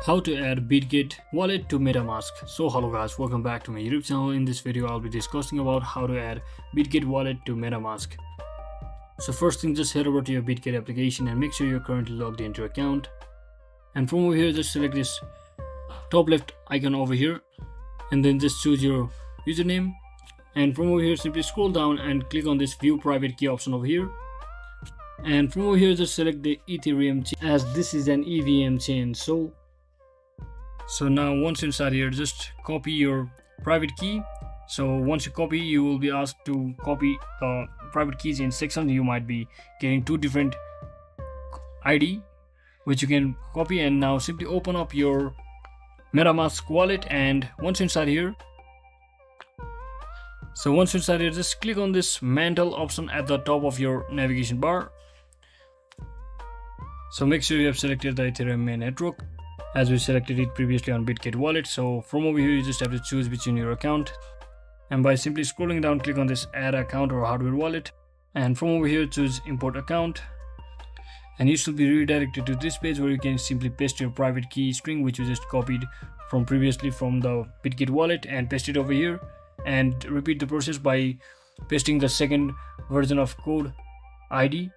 How to add Bitget Wallet to Metamask. So hello guys, welcome back to my YouTube channel. In this video I'll be discussing about how to add Bitget Wallet to Metamask. So first thing, just head over to your Bitget application and make sure you're currently logged into your account. And from over here just select this top left icon over here and then just choose your username. And from over here simply scroll down and click on this view private key option over here. And from over here just select the Ethereum chain, as this is an EVM chain. So now once inside here, just copy your private key. So once you copy, you will be asked to copy the private keys in sections. You might be getting two different ID which you can copy. And now simply open up your Metamask wallet, and once inside here, just click on this mantle option at the top of your navigation bar. So make sure you have selected the Ethereum main network, as we selected it previously on Bitget Wallet. So from over here you just have to choose between your account, and by simply scrolling down click on this add account or hardware wallet, and from over here choose import account, and you should be redirected to this page where you can simply paste your private key string which you just copied from previously from the Bitget Wallet and paste it over here, and repeat the process by pasting the second version of code ID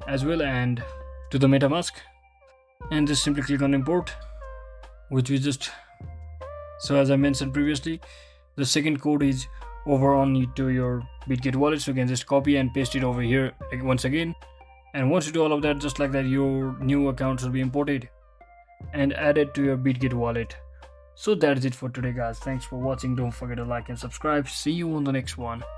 as well and to the Metamask, and just simply click on import, which we just, so as I mentioned previously, the second code is over on to your Bitget Wallet, so you can just copy and paste it over here once again. And once you do all of that, just like that, your new account will be imported and added to your Bitget Wallet. So that's it for today guys. Thanks for watching. Don't forget to like and subscribe. See you on the next one.